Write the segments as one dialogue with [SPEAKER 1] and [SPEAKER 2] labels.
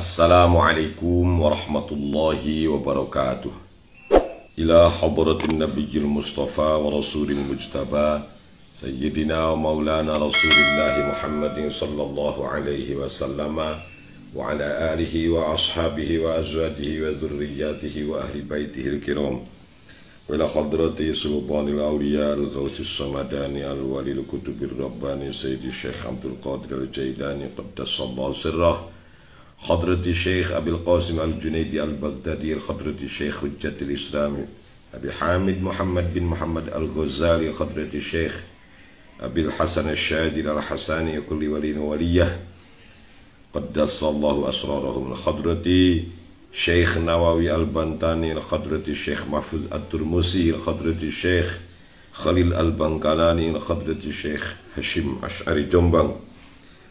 [SPEAKER 1] Assalamualaikum warahmatullahi wabarakatuh. Ila hadratin nabiyil mustafa wa rasulil mujtaba Sayyidina wa maulana rasulillahi Muhammadin sallallahu alaihi wasallam wa ala alihi wa ashabihi wa azwajihi wa dhurriyyatihi wa ahli baitihi al-kiram wa ila hadrati sultanil awliya al-ghawthis samadani al-walil kutubir rabbani Sayyidi Syekh Abdul Qadir al-Jailani qaddasallahu sirrah Hadrati Syekh Abil Qasim Al-Junaidi Al-Baghdadi Hadrati Syekh Hujjatil Islam Abi Hamid Muhammad bin Muhammad Al-Ghazali Hadrati Syekh Abil Hasan Al-Shadir Al-Hasani Kulli waliin waliyah Qaddasallahu asrarahum Hadrati Syekh Nawawi Al-Bantani Hadrati Syekh Mahfuz At-Turmusi Hadrati Syekh Khalil Al-Bangkalani Hadrati Syekh Hashim Ash'ari Jombang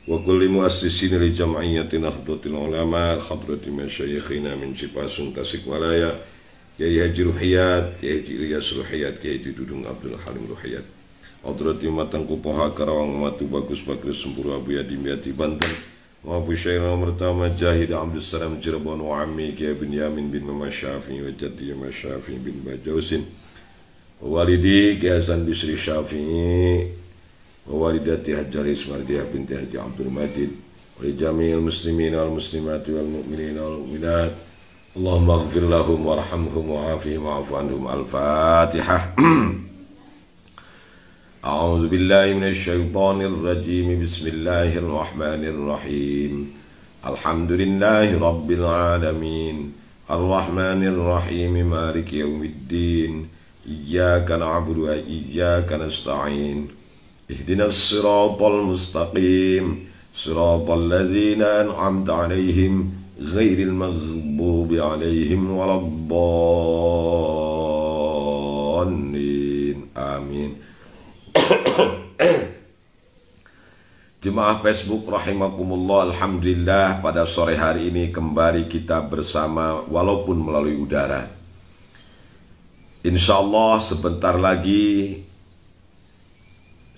[SPEAKER 1] wa kulli muassisin li jam'iyyati Nahdlatul Ulama hadrati masyayikhina min Cipasun Tasikmalaya Kiai Haji Ruhiyat, Kiai Haji Ilyas Ruhiyat, Kiai Haji Dudung Abdul Halim Ruhiyat hadrati Matangku Poha Karawang Matu Bagus Bakris Sempuru Abu Yadim Yati Banten wa Abu Syairah Mertama Jahid Abdul Salam Cirebon wa Ammi Kiai bin Yamin bin Mama Syafi'i wa Jati Mama Syafi'i bin Bajausin wa walidi Kiai Hasan Bisri Syafi'i wa walidati Hajjaris Mardiyah binti Haji Abdul Majid wa jami'il muslimin wal muslimat wal mu'minin wal mu'minat Allahumma ighfir lahum warhamhum wa'afihim wa'fu anhum. Al-Fatihah. A'udzu billahi minasy syaithanir rajim. Bismillahir rahmanir rahim. Alhamdulillahi rabbil alamin. Ar-Rahmanir Rahim. Maliki yaumiddin. Iyyaka na'budu wa iyyaka nasta'in. Ihdinas siratal mustaqim siratal ladzina an'amta 'alaihim ghairil maghdubi 'alaihim waladdallin. Amin. Jemaah Facebook rahimakumullah, alhamdulillah pada sore hari ini kembali kita bersama walaupun melalui udara. Insyaallah sebentar lagi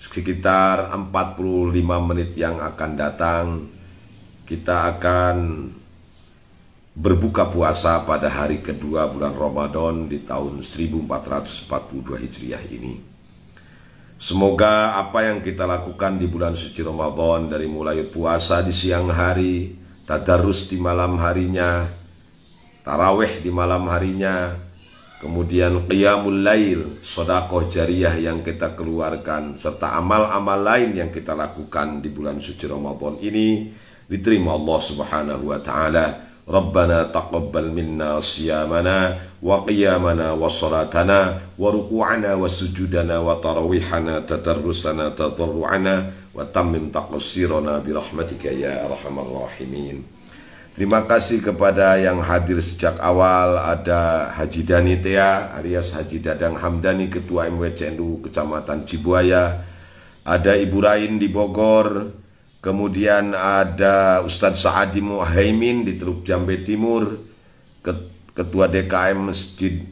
[SPEAKER 1] sekitar 45 menit yang akan datang kita akan berbuka puasa pada hari kedua bulan Ramadan di tahun 1442 Hijriah ini. Semoga apa yang kita lakukan di bulan suci Ramadan, dari mulai puasa di siang hari, tadarus di malam harinya, tarawih di malam harinya, kemudian qiyamul lail, sedekah jariyah yang kita keluarkan, serta amal-amal lain yang kita lakukan di bulan suci Ramadan ini diterima Allah Subhanahu wa taala. Rabbana taqabbal minna siyamana wa qiyamana wa salatana wa ruku'ana wa sujudana wa tarawihana tadarrusana tadarru'ana wa tammim taqsirana bi rahmatika ya arhamar rahimin. Terima kasih kepada yang hadir sejak awal. Ada Haji Dani Tea alias Haji Dadang Hamdani, Ketua MWCNU Kecamatan Cibuaya. Ada Ibu Rain di Bogor. Kemudian ada Ustadz Sa'adi Muhaimin di Teluk Jambe Timur, Ketua DKM Masjid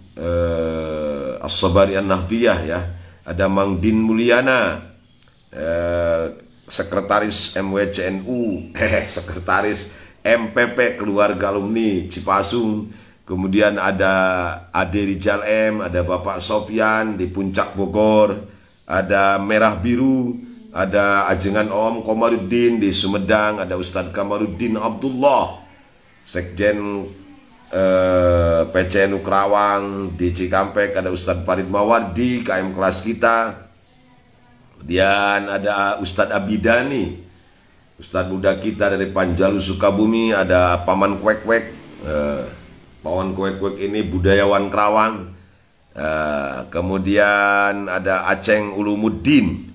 [SPEAKER 1] As-Sabari An-Nahdiyah ya. Ada Mang Din Mulyana, Sekretaris MWCNU, Sekretaris MPP Keluarga Alumni Cipasung. Kemudian ada Ade Rijal M, ada Bapak Sofyan di Puncak Bogor, ada Merah Biru, ada Ajengan Om Komaruddin di Sumedang, ada Ustadz Kamaruddin Abdullah, Sekjen PCNU Kerawang di Cikampek, ada Ustadz Farid Mawardi KM kelas kita. Kemudian ada Ustadz Abidani, Ustadz muda kita dari Panjalu Sukabumi. Ada Paman Kwek-Kwek. Paman Kwek-Kwek ini budayawan Kerawang. Kemudian ada Aceng Ulumuddin,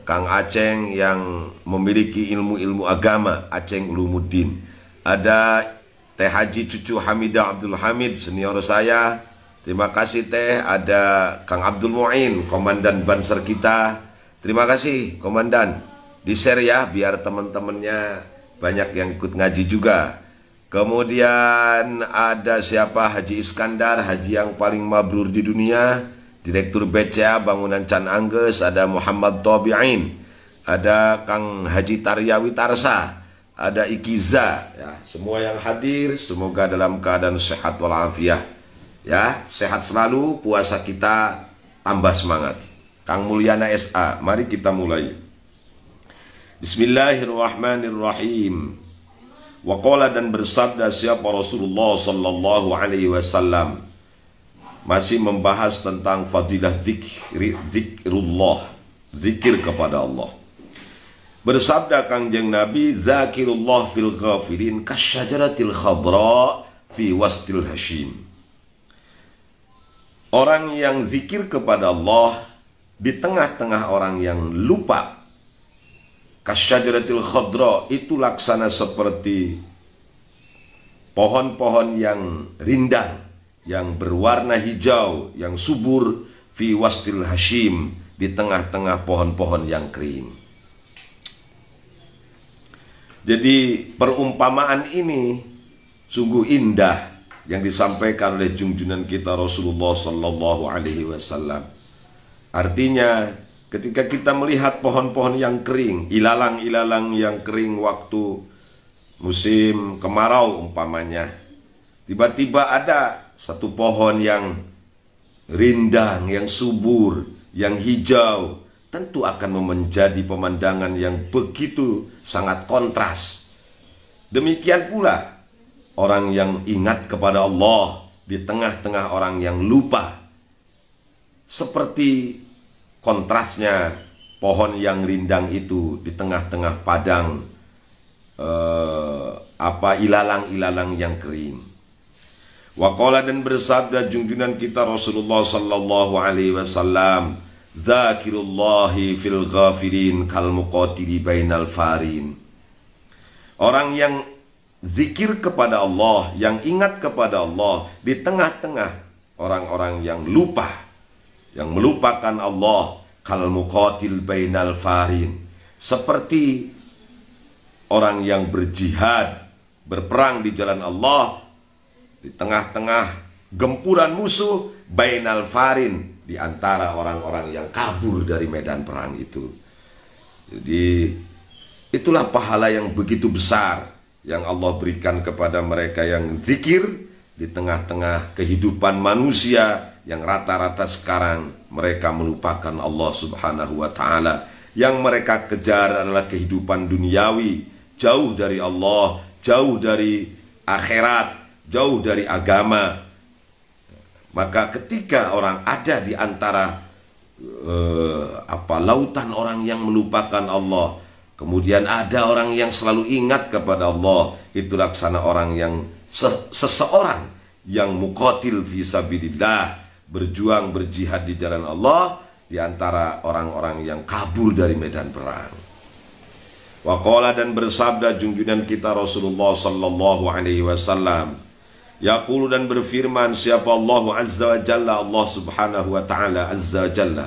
[SPEAKER 1] Kang Aceng yang memiliki ilmu-ilmu agama, Aceng Ulumuddin. Ada Teh Haji Cucu Hamidah Abdul Hamid, senior saya. Terima kasih Teh. Ada Kang Abdul Mu'in, Komandan Banser kita. Terima kasih Komandan. Di-share ya biar teman-temannya banyak yang ikut ngaji juga. Kemudian ada siapa? Haji Iskandar, haji yang paling mabrur di dunia, Direktur BCA Bangunan Can Angges. Ada Muhammad Tabi'in, ada Kang Haji Taryawi Tarsa, ada ikiza ya. Semua yang hadir semoga dalam keadaan sehat walafiat ya, sehat selalu, puasa kita tambah semangat. Kang Mulyana SA, mari kita mulai. Bismillahirrahmanirrahim. Waqala, dan bersabda siapa Rasulullah sallallahu alaihi wasallam, masih membahas tentang fadilah zikrullah, zikir kepada Allah. Bersabda Kangjeng Nabi, zakirullah fil ghafilin kasyajaratil khadra fi wastil hashim. Orang yang zikir kepada Allah di tengah-tengah orang yang lupa. Kasyajaratil khadra, itu laksana seperti pohon-pohon yang rindang, yang berwarna hijau, yang subur, fi wastil hashim, di tengah-tengah pohon-pohon yang kering. Jadi perumpamaan ini sungguh indah yang disampaikan oleh junjungan kita Rasulullah sallallahu alaihi wasallam. Artinya ketika kita melihat pohon-pohon yang kering, ilalang-ilalang yang kering waktu musim kemarau umpamanya, tiba-tiba ada satu pohon yang rindang, yang subur, yang hijau, tentu akan menjadi pemandangan yang begitu sangat kontras. Demikian pula orang yang ingat kepada Allah di tengah-tengah orang yang lupa. Seperti kontrasnya pohon yang rindang itu di tengah-tengah padang ilalang-ilalang yang kering. Waqala, dan bersabda junjungan kita Rasulullah sallallahu alaihi wasallam, zakirullahi fil ghafilin kal muqatili bainal farin. Orang yang zikir kepada Allah, yang ingat kepada Allah di tengah-tengah orang-orang yang lupa, yang melupakan Allah, kal muqatil bainal farin, seperti orang yang berjihad, berperang di jalan Allah di tengah-tengah gempuran musuh, bainal farin, di antara orang-orang yang kabur dari medan perang itu. Jadi itulah pahala yang begitu besar yang Allah berikan kepada mereka yang zikir di tengah-tengah kehidupan manusia yang rata-rata sekarang mereka melupakan Allah subhanahu wa ta'ala. Yang mereka kejar adalah kehidupan duniawi, jauh dari Allah, jauh dari akhirat, jauh dari agama. Maka ketika orang ada di antara lautan orang yang melupakan Allah, kemudian ada orang yang selalu ingat kepada Allah, itu laksana orang yang seseorang yang muqatil fi sabilillah, berjuang berjihad di jalan Allah di antara orang-orang yang kabur dari medan perang. Waqala, dan bersabda junjungan kita Rasulullah sallallahu alaihi wasallam, yaqulu, dan berfirman siapa Allah azza wa jalla, Allah subhanahu wa ta'ala azza wa jalla,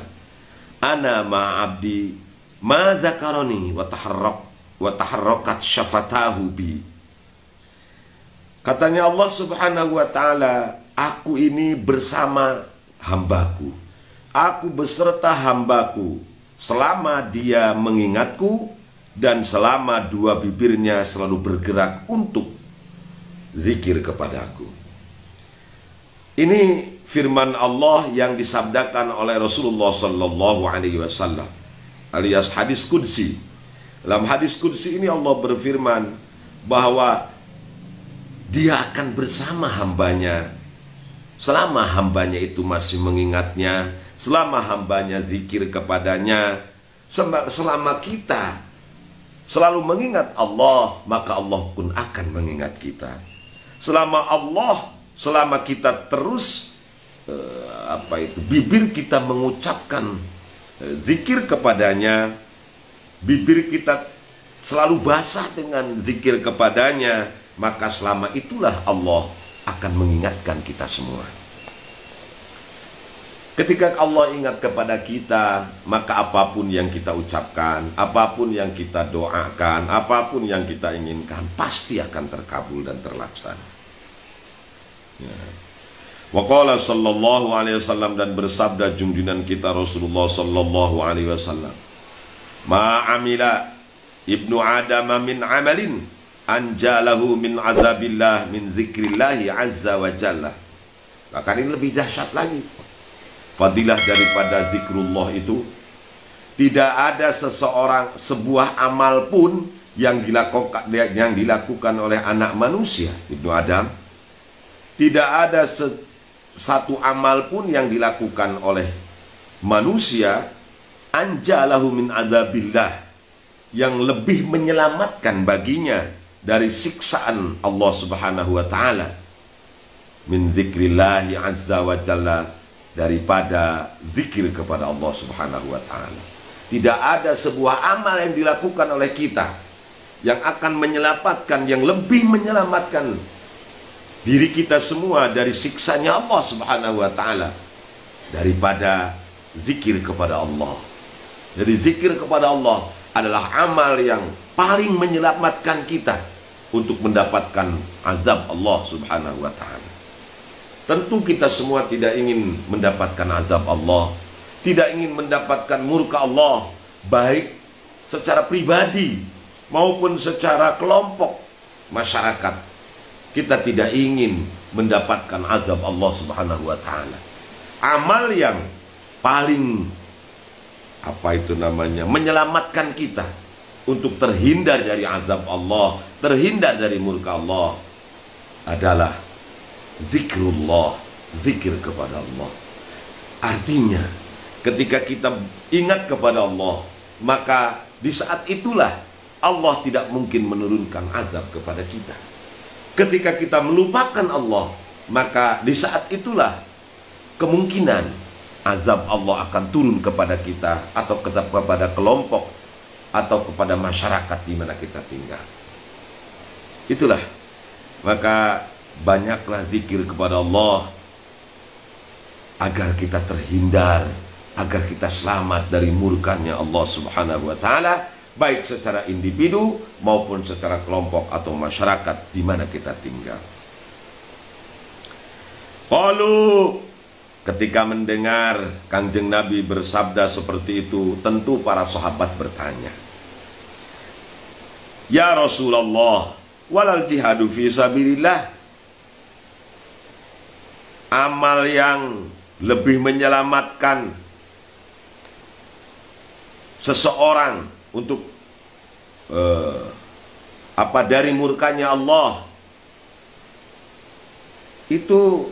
[SPEAKER 1] ana ma'abdi ma zakarani wa taharrakat syafatahu bi. Katanya Allah subhanahu wa ta'ala, aku ini bersama hambaku, aku beserta hambaku selama dia mengingatku dan selama dua bibirnya selalu bergerak untuk zikir kepadaku. Ini firman Allah yang disabdakan oleh Rasulullah sallallahu alaihi wasallam, alias hadis qudsi. Dalam hadis qudsi ini Allah berfirman bahwa dia akan bersama hambanya selama hambanya itu masih mengingatnya, selama hambanya zikir kepadanya. Selama kita selalu mengingat Allah, maka Allah pun akan mengingat kita. Selama kita terus bibir kita mengucapkan zikir kepadanya, bibir kita selalu basah dengan zikir kepadanya, maka selama itulah Allah akan mengingatkan kita semua. Ketika Allah ingat kepada kita, maka apapun yang kita ucapkan, apapun yang kita doakan, apapun yang kita inginkan, pasti akan terkabul dan terlaksana. Ya. Wa qala sallallahu alaihi wasallam, dan bersabda junjungan kita Rasulullah sallallahu alaihi wasallam, ma amila ibnu Adam min amalin anjalahu min azabillah min zikrillahi azza wa jalla. Bahkan ini lebih dahsyat lagi. Fadilah daripada zikrullah itu, tidak ada sebuah amal pun yang dilakukan oleh anak manusia, Ibnu Adam. Tidak ada satu amal pun yang dilakukan oleh manusia anjalahu min azabillah, yang lebih menyelamatkan baginya dari siksaan Allah Subhanahu wa taala, min zikrillahi azza wa jalla, daripada zikir kepada Allah Subhanahu wa taala. Tidak ada sebuah amal yang dilakukan oleh kita yang akan menyelamatkan, yang lebih menyelamatkan diri kita semua dari siksanya Allah Subhanahu wa taala daripada zikir kepada Allah. Jadi zikir kepada Allah adalah amal yang paling menyelamatkan kita untuk mendapatkan azab Allah Subhanahu wa taala. Tentu kita semua tidak ingin mendapatkan azab Allah, tidak ingin mendapatkan murka Allah, baik secara pribadi maupun secara kelompok masyarakat. Kita tidak ingin mendapatkan azab Allah Subhanahu wa taala. Amal yang paling menyelamatkan kita untuk terhindar dari azab Allah, terhindar dari murka Allah adalah zikrullah, zikir kepada Allah. Artinya, ketika kita ingat kepada Allah, maka di saat itulah Allah tidak mungkin menurunkan azab kepada kita. Ketika kita melupakan Allah, maka di saat itulah kemungkinan azab Allah akan turun kepada kita, atau kepada kelompok, atau kepada masyarakat di mana kita tinggal. Itulah, maka banyaklah zikir kepada Allah agar kita terhindar, agar kita selamat dari murkanya Allah Subhanahu wa taala, baik secara individu maupun secara kelompok atau masyarakat di mana kita tinggal. Qalu, ketika mendengar Kangjeng Nabi bersabda seperti itu, tentu para sahabat bertanya, "Ya Rasulullah, walal jihadu fi sabilillah?" Amal yang lebih menyelamatkan seseorang untuk dari murkanya Allah, itu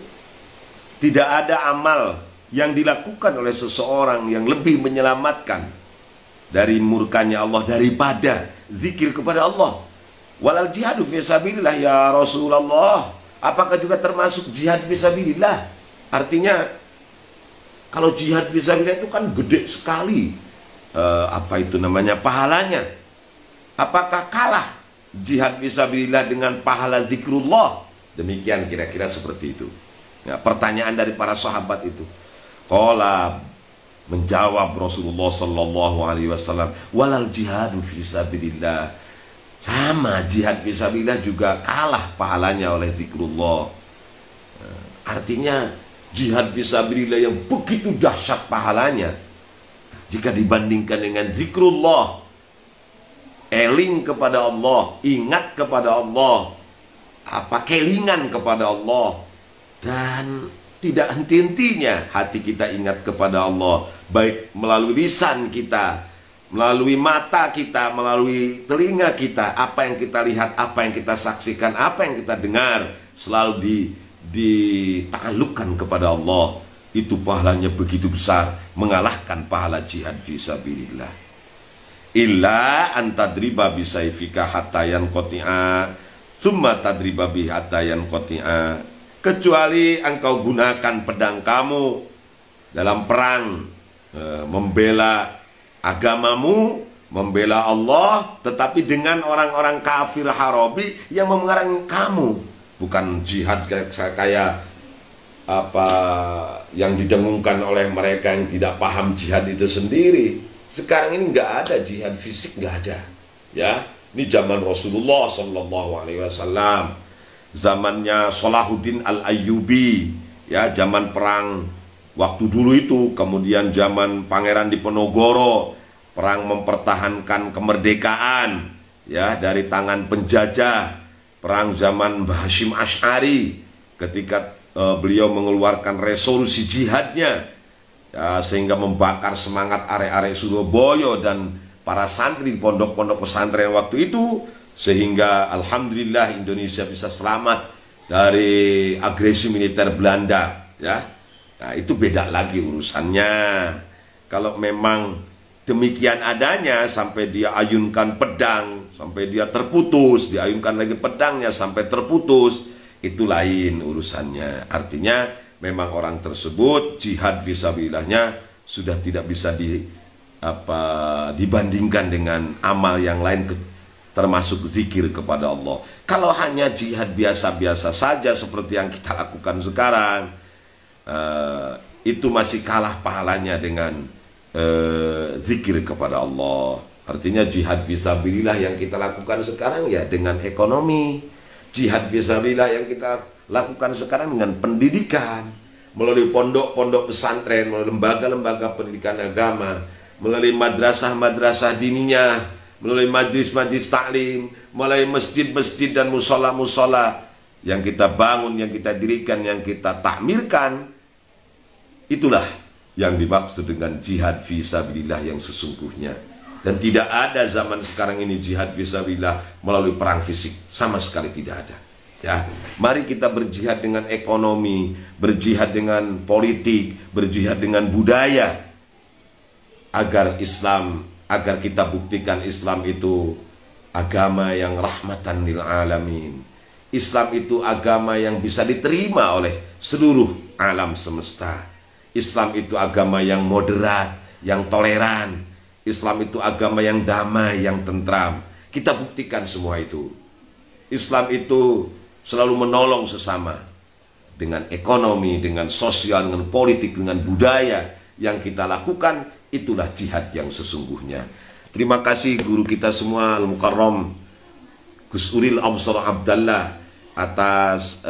[SPEAKER 1] tidak ada amal yang dilakukan oleh seseorang yang lebih menyelamatkan dari murkanya Allah daripada zikir kepada Allah. Walal jihadu fi sabilillah ya Rasulullah, apakah juga termasuk jihad fi sabilillah? Artinya, kalau jihad fi sabilillah itu kan gede sekali pahalanya. Apakah kalah jihad fi sabilillah dengan pahala zikrullah? Demikian kira-kira seperti itu. Ya, pertanyaan dari para sahabat itu. Qala, menjawab Rasulullah sallallahu alaihi wasallam, walal jihadu fi sabilillah, sama jihad fi sabilillah juga kalah pahalanya oleh zikrullah. Artinya jihad fi sabilillah yang begitu dahsyat pahalanya jika dibandingkan dengan zikrullah, eling kepada Allah, ingat kepada Allah, kelingan kepada Allah, dan tidak henti-hentinya hati kita ingat kepada Allah, baik melalui lisan kita, melalui mata kita, melalui telinga kita. Apa yang kita lihat, apa yang kita saksikan, apa yang kita dengar, selalu ditaklukkan kepada Allah. Itu pahalanya begitu besar, mengalahkan pahala jihad fisabilillah. Illa antadriba bisayfika hatta yanqati'a, thumma tadriba bi hatta yanqati'a. Kecuali engkau gunakan pedang kamu dalam perang, membela agamamu, membela Allah, tetapi dengan orang-orang kafir harabi yang memerangi kamu. Bukan jihad kayak yang didengungkan oleh mereka yang tidak paham jihad itu sendiri. Sekarang ini nggak ada jihad fisik, nggak ada. Ya, ini zaman Rasulullah Sallallahu Alaihi Wasallam, zamannya Salahuddin Al-Ayyubi, ya, zaman perang waktu dulu itu. Kemudian zaman Pangeran Diponegoro, perang mempertahankan kemerdekaan, ya, dari tangan penjajah, perang zaman Mbah Hasyim Asy'ari ketika beliau mengeluarkan resolusi jihadnya, ya, sehingga membakar semangat arek-arek Surabaya dan para santri di pondok-pondok pesantren waktu itu, sehingga alhamdulillah Indonesia bisa selamat dari agresi militer Belanda, ya. Nah, itu beda lagi urusannya. Kalau memang demikian adanya sampai dia ayunkan pedang sampai dia terputus, diayunkan lagi pedangnya sampai terputus, itu lain urusannya. Artinya memang orang tersebut jihad fisabilillahnya sudah tidak bisa dibandingkan dengan amal yang lain, termasuk zikir kepada Allah. Kalau hanya jihad biasa-biasa saja seperti yang kita lakukan sekarang, itu masih kalah pahalanya dengan zikir kepada Allah. Artinya jihad fisabilillah yang kita lakukan sekarang ya dengan ekonomi. Jihad fisabilillah yang kita lakukan sekarang dengan pendidikan, melalui pondok-pondok pesantren, melalui lembaga-lembaga pendidikan agama, melalui madrasah-madrasah diniyah, melalui majlis-majlis taklim, melalui masjid-masjid dan musola-musola yang kita bangun, yang kita dirikan, yang kita takmirkan. Itulah yang dimaksud dengan jihad fisabilillah yang sesungguhnya. Dan tidak ada zaman sekarang ini jihad fisabilillah melalui perang fisik, sama sekali tidak ada. Ya, mari kita berjihad dengan ekonomi, berjihad dengan politik, berjihad dengan budaya, agar kita buktikan Islam itu agama yang rahmatan lil alamin. Islam itu agama yang bisa diterima oleh seluruh alam semesta. Islam itu agama yang moderat, yang toleran. Islam itu agama yang damai, yang tentram. Kita buktikan semua itu. Islam itu selalu menolong sesama. Dengan ekonomi, dengan sosial, dengan politik, dengan budaya yang kita lakukan, itulah jihad yang sesungguhnya. Terima kasih guru kita semua, Al-Mukarram Gus Uril Absar Abdallah, atas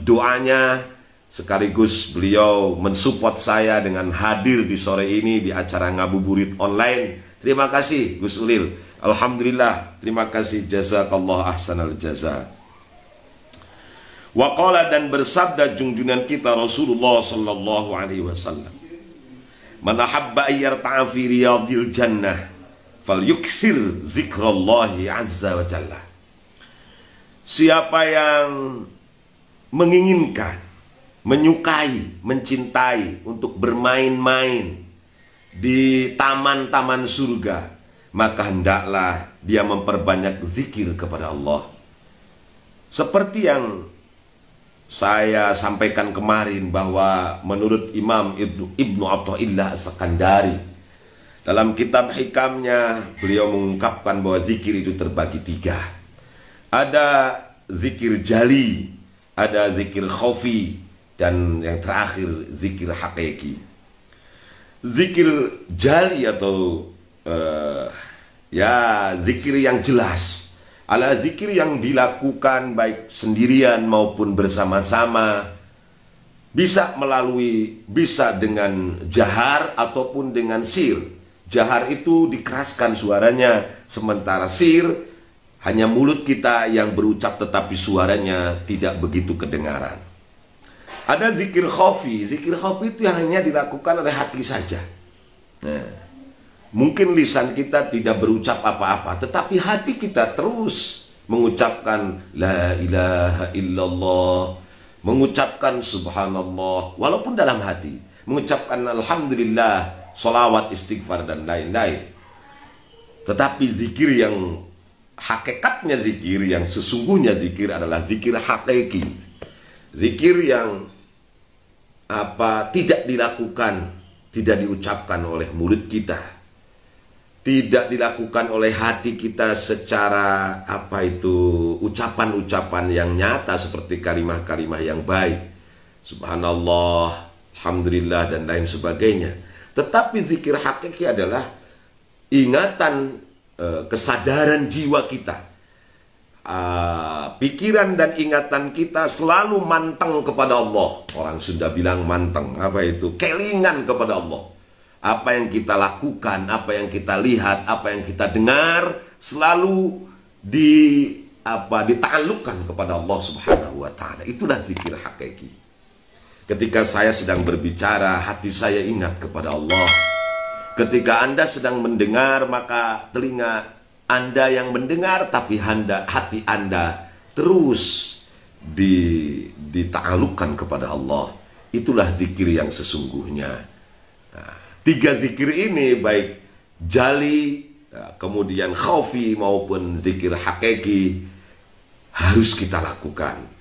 [SPEAKER 1] doanya. Sekaligus beliau mensupport saya dengan hadir di sore ini di acara ngabuburit online. Terima kasih Gus Ulil. Alhamdulillah, terima kasih, jazakallah ahsanal jaza. Waqala, dan bersabda junjungan kita Rasulullah sallallahu alaihi wasallam, man ahabba ayyarta'a fi riyadil jannah falyukthir zikrallahi azza wa jalla. Siapa yang menginginkan, menyukai, mencintai untuk bermain-main di taman-taman surga, maka hendaklah dia memperbanyak zikir kepada Allah. Seperti yang saya sampaikan kemarin, bahwa menurut Imam Ibnu Athaillah As-Sakandari, dalam kitab hikamnya beliau mengungkapkan bahwa zikir itu terbagi 3. Ada zikir jali, ada zikir khafi, dan yang terakhir zikir hakiki. Zikir jali atau zikir yang jelas adalah zikir yang dilakukan baik sendirian maupun bersama-sama, bisa dengan jahar ataupun dengan sir. Jahar itu dikeraskan suaranya, sementara sir hanya mulut kita yang berucap tetapi suaranya tidak begitu kedengaran. Ada zikir khafi. Zikir khafi itu hanya dilakukan oleh hati saja. Nah, mungkin lisan kita tidak berucap apa-apa, tetapi hati kita terus mengucapkan la ilaha illallah, mengucapkan subhanallah, walaupun dalam hati, mengucapkan alhamdulillah, sholawat, istighfar, dan lain-lain. Tetapi zikir yang hakikatnya, zikir yang sesungguhnya, zikir adalah zikir hakiki. Zikir yang tidak dilakukan, tidak diucapkan oleh mulut kita, tidak dilakukan oleh hati kita secara ucapan-ucapan yang nyata seperti kalimah-kalimah yang baik, subhanallah, alhamdulillah, dan lain sebagainya. Tetapi zikir hakiki adalah ingatan, kesadaran jiwa kita, pikiran dan ingatan kita selalu manteng kepada Allah. Orang Sunda bilang manteng, apa itu? Kelingan kepada Allah. Apa yang kita lakukan, apa yang kita lihat, apa yang kita dengar, selalu ditaklukkan kepada Allah Subhanahu wa taala. Itulah zikir hakiki. Ketika saya sedang berbicara, hati saya ingat kepada Allah. Ketika Anda sedang mendengar, maka telinga Anda yang mendengar, tapi hati Anda terus ditaklukkan kepada Allah. Itulah zikir yang sesungguhnya. Nah, 3 zikir ini, baik jali, kemudian khaufi maupun zikir hakiki, harus kita lakukan.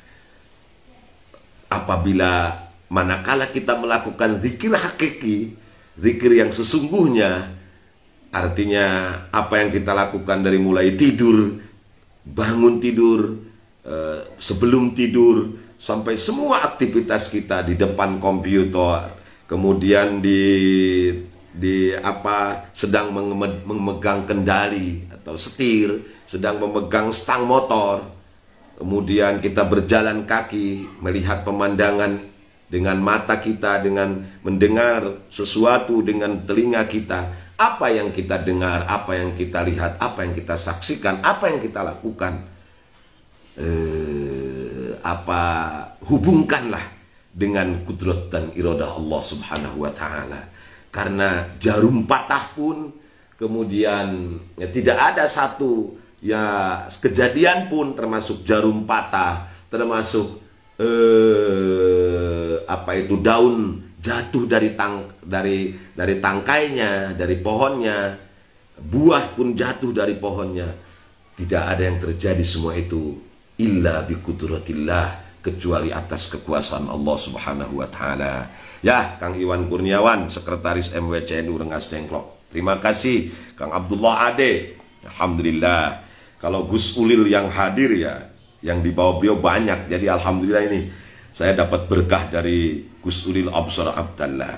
[SPEAKER 1] Manakala kita melakukan zikir hakiki, zikir yang sesungguhnya, artinya apa yang kita lakukan dari mulai tidur, bangun tidur, sebelum tidur, sampai semua aktivitas kita di depan komputer, kemudian sedang memegang kendali atau setir, sedang memegang stang motor, kemudian kita berjalan kaki, melihat pemandangan dengan mata kita, dengan mendengar sesuatu dengan telinga kita. Apa yang kita dengar, apa yang kita lihat, apa yang kita saksikan, apa yang kita lakukan, hubungkanlah dengan kudrat dan iradah Allah Subhanahu wa ta'ala. Karena jarum patah pun, kemudian tidak ada satu kejadian pun, termasuk jarum patah, termasuk daun jatuh dari tangkainya, dari pohonnya, buah pun jatuh dari pohonnya. Tidak ada yang terjadi semua itu illa bi qudratillah, kecuali atas kekuasaan Allah Subhanahu wa taala. Ya, Kang Iwan Kurniawan, Sekretaris MWCNU Rengas Dengklok. Terima kasih Kang Abdullah Ade. Alhamdulillah. Kalau Gus Ulil yang hadir, ya, yang dibawa beliau banyak. Jadi alhamdulillah ini saya dapat berkah dari Gus Ulil Absar Abdallah.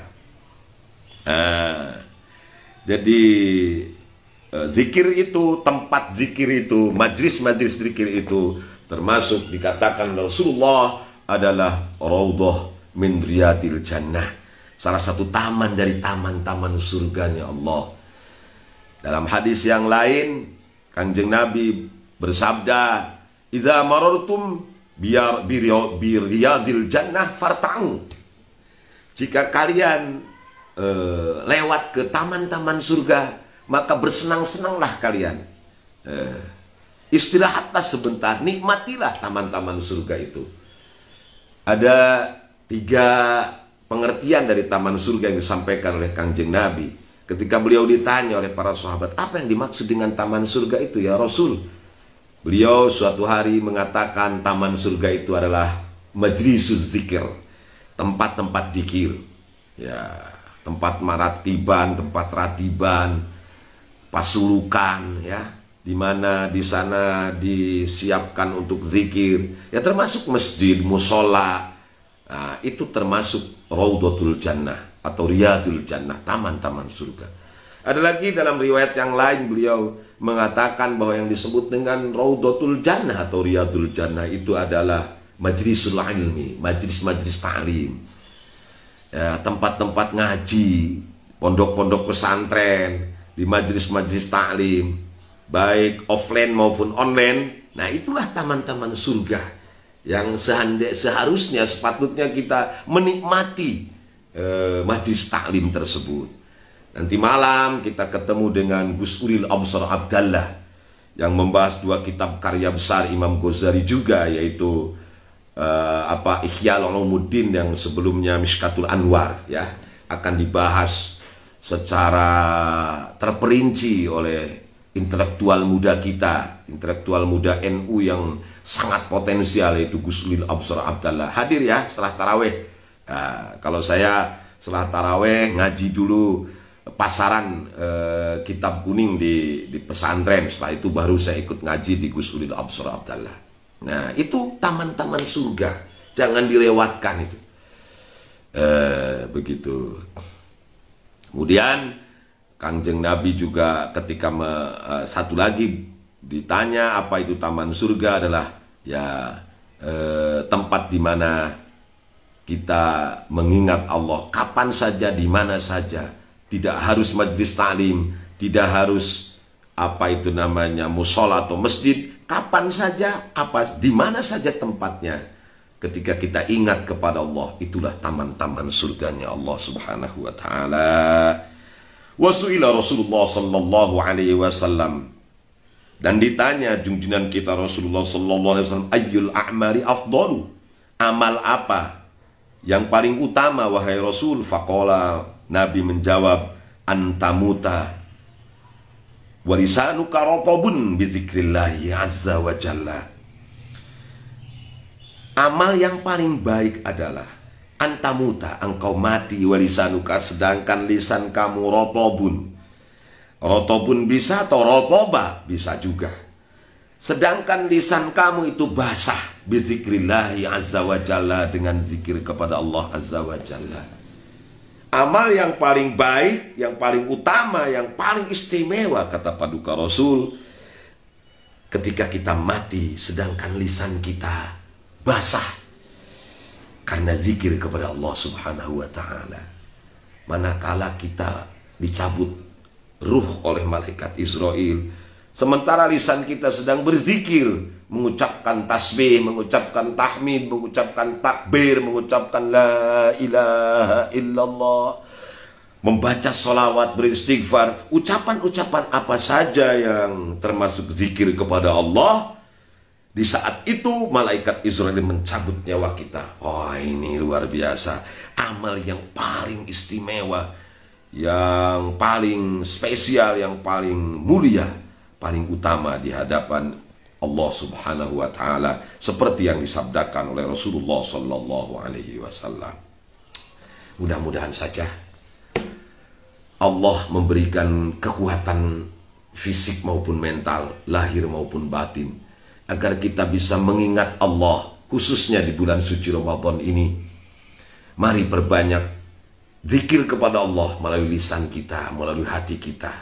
[SPEAKER 1] Jadi zikir itu, tempat zikir itu, majlis-majlis zikir itu, termasuk dikatakan Rasulullah adalah raudhah min riyadil jannah, salah satu taman dari taman-taman surganya Allah. Dalam hadis yang lain, Kanjeng Nabi bersabda, "Idza marartum bi riyadil jannah farta'u." Jika kalian lewat ke taman-taman surga, maka bersenang-senanglah kalian. Istirahatlah sebentar, nikmatilah taman-taman surga itu. Ada 3 pengertian dari taman surga yang disampaikan oleh Kanjeng Nabi. Ketika beliau ditanya oleh para sahabat, apa yang dimaksud dengan taman surga itu ya Rasul? Beliau suatu hari mengatakan taman surga itu adalah majlisus zikir, tempat-tempat zikir, ya, tempat maratiban, tempat ratiban, pasulukan, ya, di mana di sana disiapkan untuk zikir, ya, termasuk masjid, musola. Nah, itu termasuk raudhatul jannah atau riyadul jannah, taman-taman surga. Ada lagi dalam riwayat yang lain beliau mengatakan bahwa yang disebut dengan raudhatul jannah atau riyadul jannah itu adalah majlisul ilmi, majlis-majlis ta'lim, ya, tempat-tempat ngaji, pondok-pondok pesantren, di majlis-majlis ta'lim, baik offline maupun online. Nah, itulah taman-taman surga yang seharusnya, sepatutnya kita menikmati majlis taklim tersebut. Nanti malam kita ketemu dengan Gus Ulil Absar Abdallah yang membahas 2 kitab karya besar Imam Ghazali juga, yaitu Ihya Ulumuddin yang sebelumnya Mishkatul Anwar, ya, akan dibahas secara terperinci oleh intelektual muda kita, intelektual muda NU yang sangat potensial, yaitu Gus Ulil Absar Abdallah. Hadir ya setelah taraweh. Nah, kalau saya setelah taraweh ngaji dulu pasaran kitab kuning di pesantren. Setelah itu baru saya ikut ngaji di Gus Ulil Absar Abdallah. Nah, itu taman-taman surga, jangan dilewatkan itu. Begitu. Kemudian Kanjeng Nabi juga ketika satu lagi ditanya apa itu taman surga, adalah ya tempat di mana kita mengingat Allah kapan saja, di mana saja. Tidak harus majlis ta'lim, tidak harus musola atau masjid, kapan saja, di mana saja tempatnya, ketika kita ingat kepada Allah, itulah taman-taman surganya Allah Subhanahu wa taala. Wasu'ila Rasulullah sallallahu alaihi wasallam, dan ditanya junjungan kita Rasulullah sallallahu alaihi wasallam, ayyul a'mali afdalu, amal apa yang paling utama wahai Rasul? Faqala, Nabi menjawab, antamuta walisanuka rathabun bi dzikrillahi azza wa jalla. Amal yang paling baik adalah antamuta, engkau mati, walisanuka, sedangkan lisan kamu rathabun. Rathabun bisa atau rathabah bisa juga. Sedangkan lisan kamu itu basah, bi dzikrillahi azza wa jalla, dengan zikir kepada Allah azza wa jalla. Amal yang paling baik, yang paling utama, yang paling istimewa, kata paduka Rasul, ketika kita mati sedangkan lisan kita basah karena zikir kepada Allah Subhanahu wa taala. Manakala kita dicabut ruh oleh malaikat Israel, sementara lisan kita sedang berzikir, mengucapkan tasbih, mengucapkan tahmid, mengucapkan takbir, mengucapkan la ilaha illallah, membaca sholawat, beristighfar, ucapan-ucapan apa saja yang termasuk zikir kepada Allah. Di saat itu malaikat Israel mencabut nyawa kita. Oh, ini luar biasa. Amal yang paling istimewa, yang paling spesial, yang paling mulia, paling utama di hadapan Allah Subhanahu wa taala, seperti yang disabdakan oleh Rasulullah sallallahu alaihi wasallam. Mudah-mudahan saja Allah memberikan kekuatan fisik maupun mental, lahir maupun batin, agar kita bisa mengingat Allah, khususnya di bulan suci Ramadan ini. Mari perbanyak zikir kepada Allah melalui lisan kita, melalui hati kita.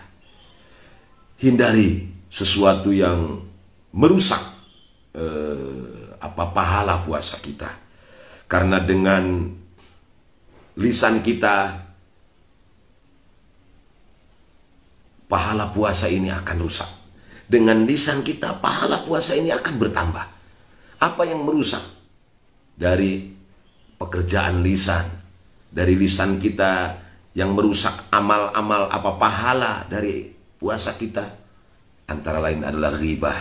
[SPEAKER 1] Hindari sesuatu yang merusak pahala puasa kita, karena dengan lisan kita pahala puasa ini akan rusak. Dengan lisan kita pahala puasa ini akan bertambah. Apa yang merusak? Dari pekerjaan lisan, dari lisan kita yang merusak amal-amal pahala dari puasa kita, antara lain adalah ghibah,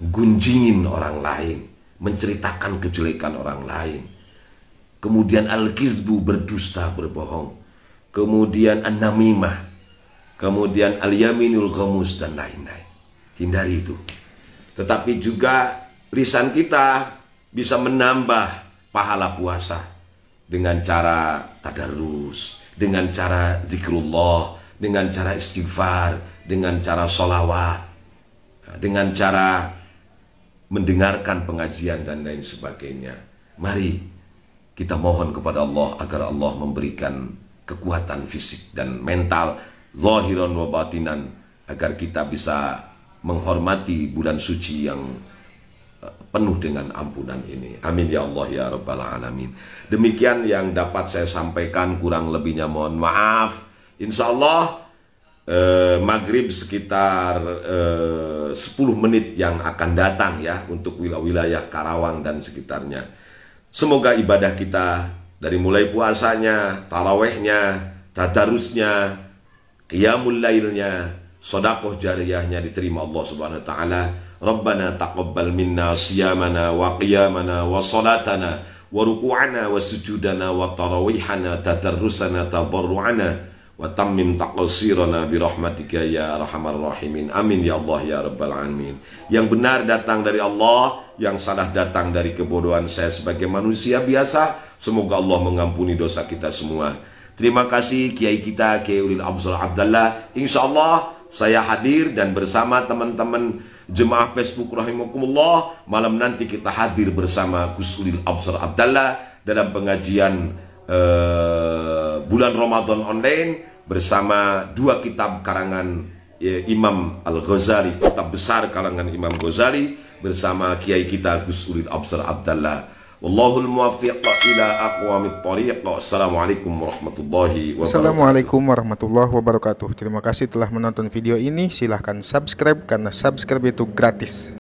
[SPEAKER 1] gunjingin orang lain, menceritakan kejelekan orang lain. Kemudian al-kizbu, berdusta, berbohong. Kemudian an-namimah, kemudian al-yaminul ghamus, dan lain-lain. Hindari itu. Tetapi juga lisan kita bisa menambah pahala puasa dengan cara tadarrus, dengan cara zikrullah, dengan cara istighfar, dengan cara sholawat, dengan cara mendengarkan pengajian dan lain sebagainya. Mari kita mohon kepada Allah agar Allah memberikan kekuatan fisik dan mental, zahiran wa batinan, agar kita bisa menghormati bulan suci yang penuh dengan ampunan ini. Amin ya Allah ya Rabbal Alamin. Demikian yang dapat saya sampaikan, kurang lebihnya mohon maaf. Insya Allah maghrib sekitar 10 menit yang akan datang ya, untuk wilayah Karawang dan sekitarnya. Semoga ibadah kita dari mulai puasanya, tarawehnya, tadarusnya, qiyamul lailnya, sedekah jariyahnya diterima Allah Subhanahu wa taala. Rabbana taqabbal minna siyamana wa qiyamana wa salatana wa ruku'ana wa sujudana wa tarawihana, tadarrusana, tabarru'ana, wa tammim taqsirana bi rahmatika ya arhamar rahimin. Amin ya Allah ya Rabbal Alamin. Yang benar datang dari Allah, yang salah datang dari kebodohan saya sebagai manusia biasa. Semoga Allah mengampuni dosa kita semua. Terima kasih Kiai kita, Kiai Ulil Absar Abdallah. Insya Allah saya hadir dan bersama teman-teman jemaah Facebook rahimakumullah, malam nanti kita hadir bersama Gus Ulil Absar Abdallah dalam pengajian bulan Ramadan online bersama dua kitab karangan Imam Al-Ghazali, kitab besar karangan Imam Ghazali, bersama Kiai kita Gus Ulil Absar Abdallah. Wallahul muwaffiq ila aqwamit thoriq. Assalamualaikum warahmatullahi wabarakatuh.
[SPEAKER 2] Assalamualaikum warahmatullahi wabarakatuh. Terima kasih telah menonton video ini. Silahkan subscribe karena subscribe itu gratis.